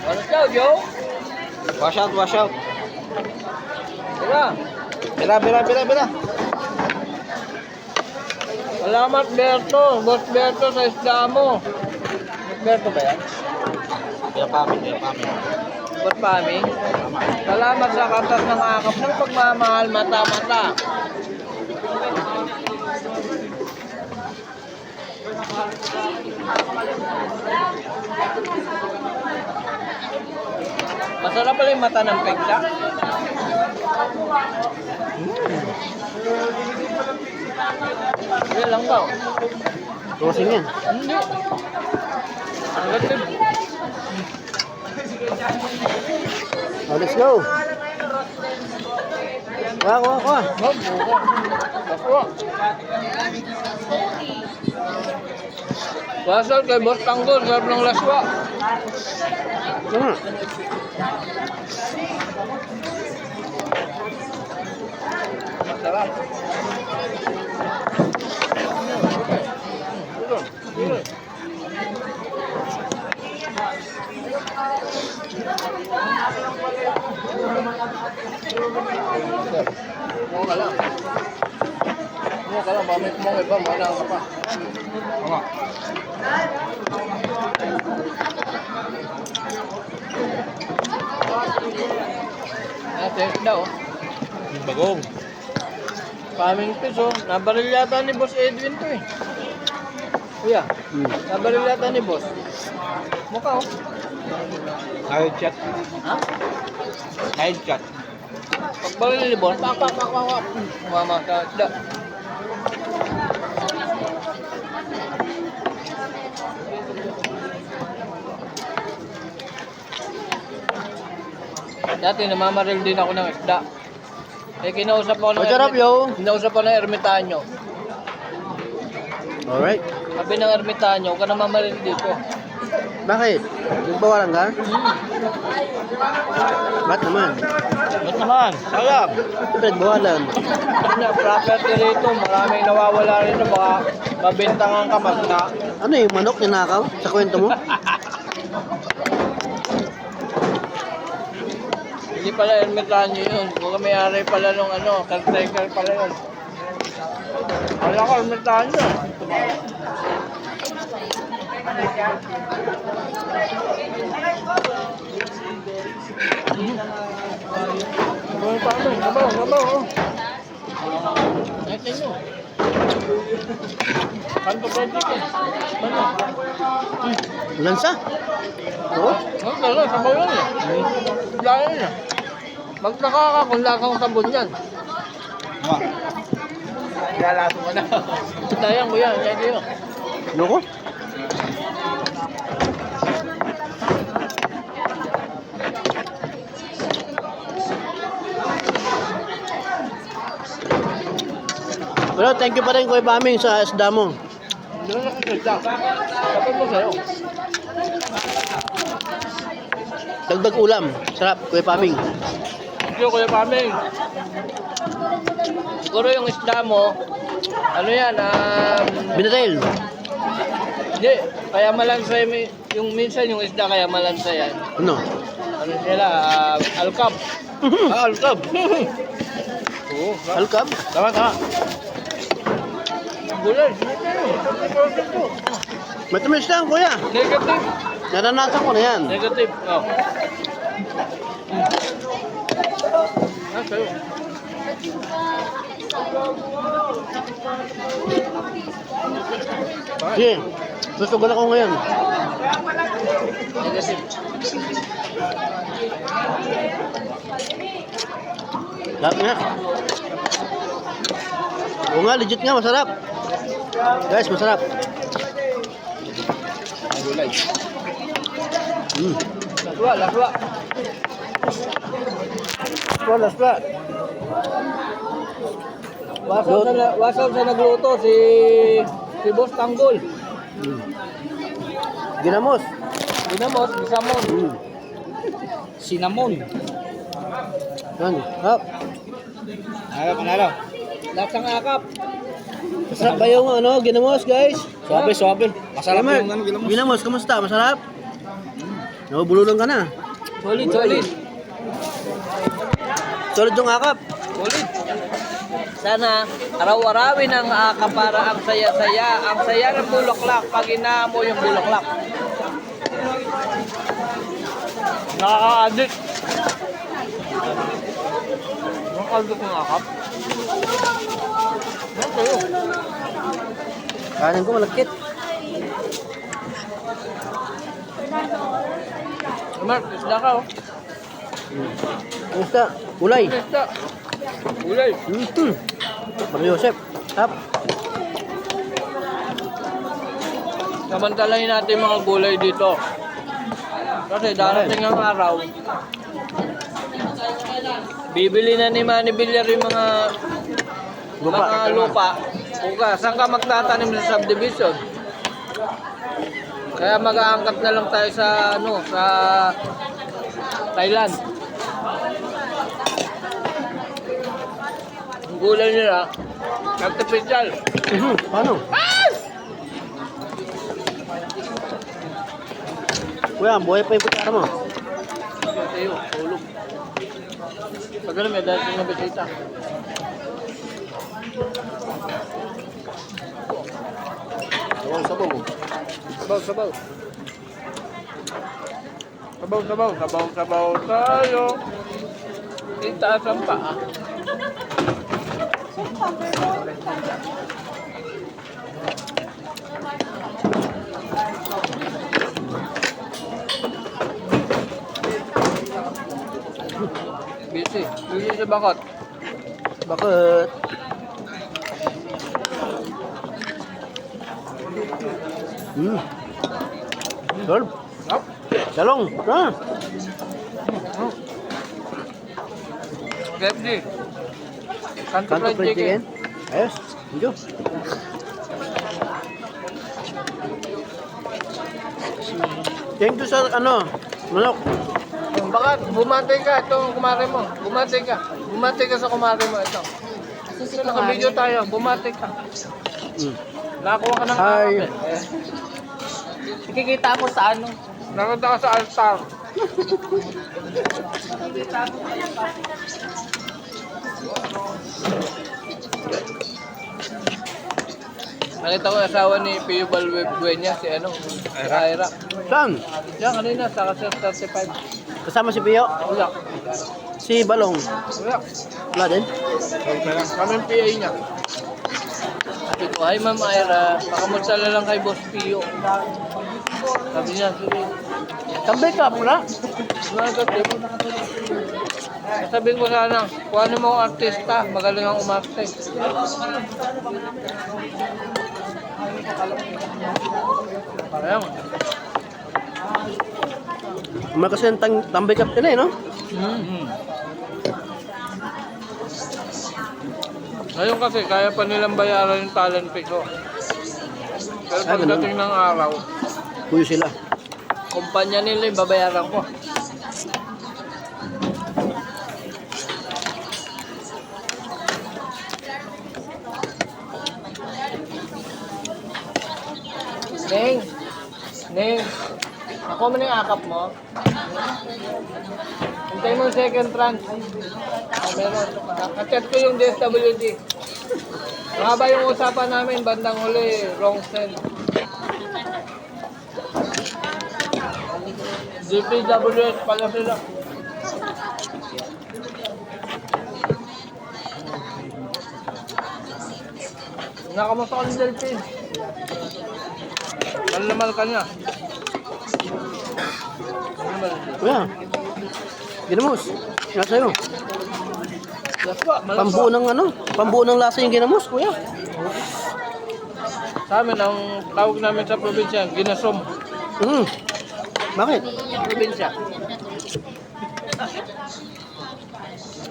Ano daw, Joe? Wash out, wash out. Tira. Bira. Salamat, Berto. Boss Berto sa isda mo. Berto ba yan? Bira kami. Boss Pami? Salamat sa katas ng akap ng pagmamahal mata-mata. Masarap pala yung mata ng pegsa. Yan lang ba? Crossing yan. Hindi. Ang gatid. Oh, let's go. Kuha. Ako. Wasal kay Boss Tanggol, sarap ng laswa. Tama. Sarap. Mo ka lang. Pamit mo iba, mana ka pa. Nga. Ate, daw. Bagong. Paming piso, nabaril yata ni Boss Edwin to eh. Kuya, nabaril yata ni Boss. Mukha oh. Side shot. Ha? Side shot. Pagbaril ni Boss, pak. Mama ka, isda. Dati namamaril din ako ng isda. Eh kinausap ako ng Masarap, yo. Kinausap ako ng ermitanyo. Alright. Sabi ng ermitanyo, huwag ka namamaril dito. Bakit? Nagbawalan ka? Ba't naman? Ba't naman? Sayang. Siyempre, bawalan. Na property rito, maraming nawawala rito, baka mabintangan ka magna. Ano yung manok ninakaw sa kwento mo? Hindi pala ermitanyo yun. Kung may-ari pala nung caretaker pala yun. Wala ka ermitanyo. Sabaw. Ito nyo. Kanto pwede ka. Ano? Lansa? Oo? Ano, sabaw yun eh. Lalo yun eh. Magtaka ka kung lasang sabon yan. Lalaso mo na. Sayang ko yan, hindi yun. Ano ko? Pero thank you pa rin Kuya Paming sa isda mo. Hindi na nakakita. Dapat mo sa'yo. Dagdag ulam. Sarap, Kuya Paming. Thank you, Kuya Paming. Siguro yung isda mo, ano yan, Binatail. hindi, kaya malansa yung minsan yung isda kaya malansa yan. Ano? Ano sila, alkab. Alkab. Oo, Alkab? tama. Bulan, Matamis lang, Kuya. negative. Naranasan ko na yan. Negative, oh. Sa'yo. Sige, susugal ako ngayon. Negative. Lahat nga. Oo nga, legit nga, masarap. Guys, masarap. Gulay. Laswa. Laswa. Wasaw sa nagluto si Boss Tanggol. Ginamos. Bisamon. Cinnamon. Yan, hap. Panalo. Lasang akap. Masarap ba yung ginamos, guys? Suabe. Masarap Gamer, yung ginamos. Ginamos, kamusta? Masarap? Nabubululan ka na. Solid, solid. Solid yung akap. Solid. Sana araw-arawin ang akap para ang saya-saya. Ang saya ng bulaklak pag inaamo yung bulaklak. Nakaka-addict. Nakaka-addict ng akap. Okay. Kanin ko malagkit. Mark, isda ka oh. Basta, kulay. Isda. Gulay. Pag Joseph. Tap. Samantalahin natin mga gulay dito. Kasi darating ang araw. Bibili na ni Manny Villar yung mga lupa. Buka, saan ka magtatanim sa subdivision? Kaya mag-aangkat na lang tayo sa sa Thailand. Ang gulay nila, artificial. Paano? Kuya, buhay pa yung kutsara mo. Tayo, tulog. Pag ganun, may dahil na bisita. Sabaw. Sabaw, sabaw. Sabaw, sabaw. Sabaw, sabaw tayo. Itaas ang paa. Busy. Busy sa bakot. Bakit? Solve. Up. Salong. KFC. Kanto Kanto fried fried chicken. chicken. Ayos. Medyo. Thank you sa manok. Baka bumati ka itong kumare mo. Bumati ka. Bumati ka sa kumare mo ito. Ito naka-video tayo. Bumati ka. Nakakuha ka ng Hi. akap eh. Nakikita mo sa ano? Nakita ka sa altar. Nakita ko yung asawa ni Pio Balbuena, si Aira. Saan? Diyan kanina, sa kasi 35. Kasama si Pio? Wala. Si Balong? Wala. Wala din? Kami ang PA niya. Sabi ko, hi Ma'am Ira, pakamutsa na lang kay Boss Pio. Sabi niya, sige. Tambay ka pula. Sabihin ko sana, kung ano mo ang artista, magaling ang umarte. Ayan. May kasi tambay ka pala no? Ngayon kasi, kaya pa nilang bayaran yung talent fee ko. Pero pagdating ng araw, Kuyo sila. kumpanya nila yung babayaran ko. Neng, ako mo na yung akap mo. Hintay mo yung second tranche. Meron. Naka-chat ko yung DSWD. Mahaba yung usapan namin, bandang huli, wrong send. DPWS pala sila. Nakamusta ka ni Delphine? Malamal ka niya. Kuya. Ginamos. Nga sa'yo. Pambuo ng pambuo ng lasa yung ginamos, kuya. Sa amin, ang tawag namin sa probinsya, ginasom. Bakit? Probinsya.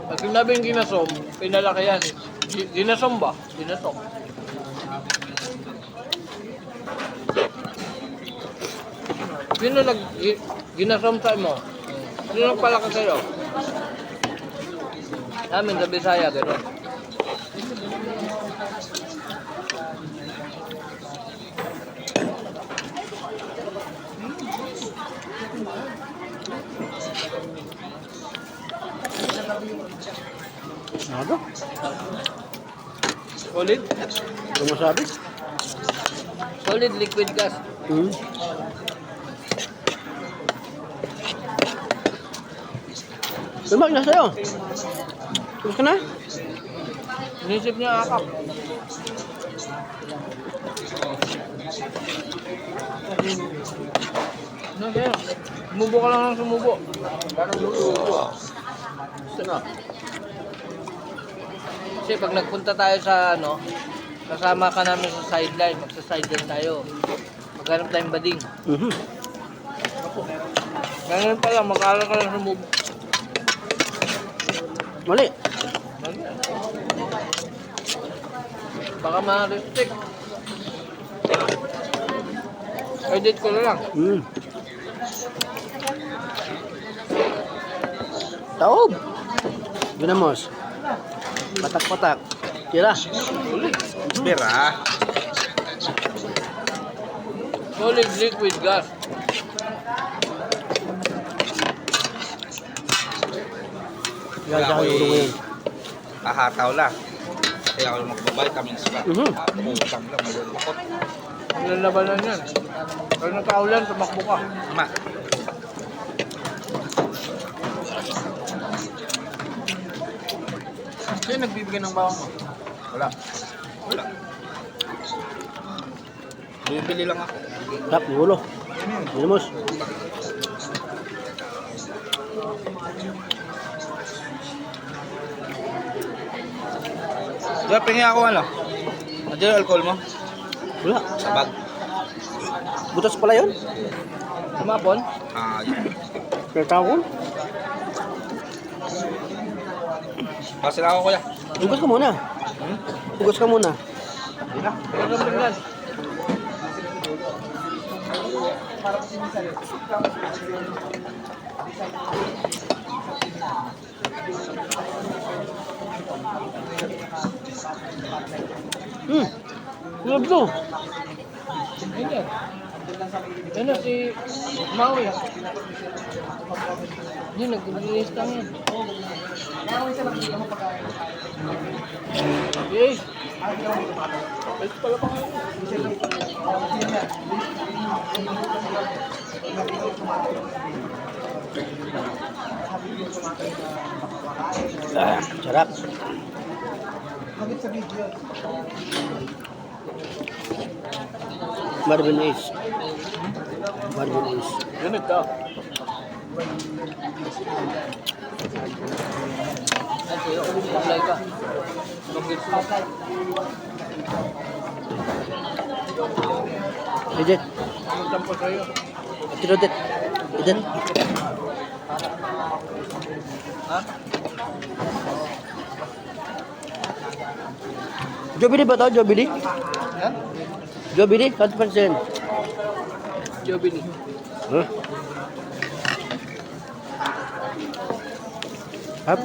Pag sinabing ginasom, pinalaki yan. Ginasom ba? Ginasom. Sino ginasom sa mo? Sino nagpalaki sa'yo? Namin sa Bisaya, gano'n. Ano? Solid? Ano masabi? Solid liquid gas. Hmm. Lumag na sa'yo. Tapos ka na? Inisip niya akap. Ano kaya? Sumubo ka lang ng sumubo. Gusto na. Kasi pag nagpunta tayo sa ano, kasama ka namin sa sideline, magsa-sideline tayo. Maghanap tayong bading. Mhm. Ganun pa lang, mag-aaral ka lang sumubo. Mali. Baka ma-restrict. Edit ko na lang. Hmm. Taob. Ginamos. Patak-patak. Tira. Bira. Solid liquid gas. Yan sa ulo ngayon. Ahataw lang. Kaya ako mag-vitamins pa. Mhm. Putang lang, malulukot. Lalabanan yan. Pag nagkaulan, tumakbo ka. Ma. Sino nagbibigay ng bawang mo? Wala. Wala. Bibili lang ako. Tap, ulo. Ginamos. Diba, pingi ako ano? Nandiyan yung alcohol mo? Wala. Sa bag. Butas pala yun. Lumapon? Ah, yun. Pertawon. Kasi lang ako kuya. Hugas ka muna. Hugas ka muna. Hindi na. Ano ba yan? Hmm. Tulog to. Ayan. Ano si Maui? Yun, nag-release lang yan. Yes. Ito pala pa kayo. Ah, sarap. Marvin Ace. Marvin Ace. Ganit ka. Ito, apply ka. Mag-gets mo. Edit. Magtampo sa'yo. Edit. Edit. Ha? Jobili ba to? Jobili? Ha? Jobili? 100%. Jobini. Huh? Hap?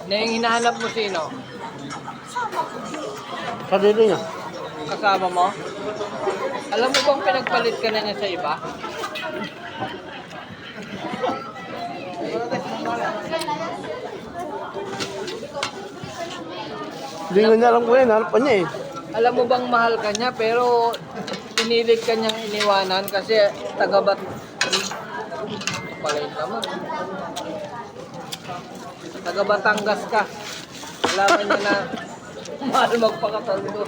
Na yung hinahanap mo sino? Sarili niya. Kasama mo? Alam mo bang pinagpalit ka na niya sa iba? Hindi nga niya alam ko yan. Hanap pa niya eh. Alam mo bang mahal ka niya pero pinilit ka niyang iniwanan kasi taga-bat... Kapalain naman. Taga-Batangas ka. Alaman niya na mahal magpakataldo.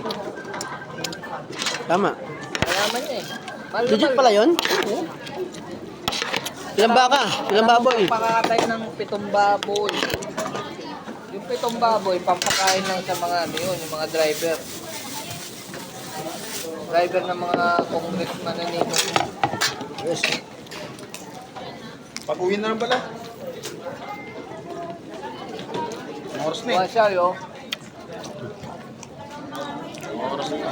Tama. Alaman niya eh. Mahal na Legit mahal. pala yun? Ilang baka? Ilang baboy? Pakakatay ng 7 baboy. Yung 7 baboy, pampakain lang sa mga ano yun, yung mga driver. Driver ng mga congressman na nito. Yes. Pag-uwi na lang pala. Oras na eh. Buwan siya yo. Oras na.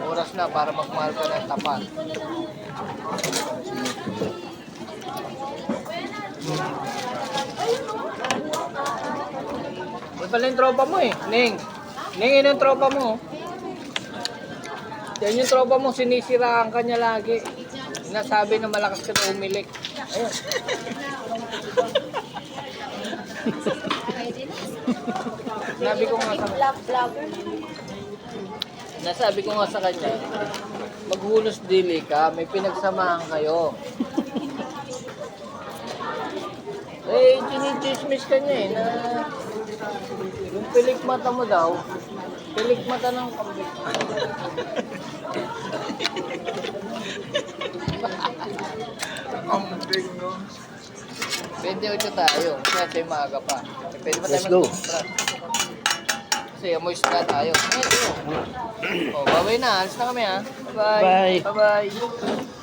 Oras na para magmahal ka ng tapat. pala yung tropa mo eh. Ning. Ning, yun yung tropa mo. Yan yung tropa mo, sinisiraan ka niya lagi. Nasabi na malakas ka na umilik. Ayun. Nasabi ko nga sa Nasabi ko nga sa kanya, maghulos dili ka, may pinagsamahan kayo. Eh, chinichismis ka niya eh, na yung pilik mata mo daw, pilik mata ng kambing. Kambing, no? 28 tayo, kasi maaga pa. Pwede pa tayo Let's go. mag-extra. Kasi moist na tayo. O, babay na. Alis na kami ha. Bye-bye. Bye. Bye-bye.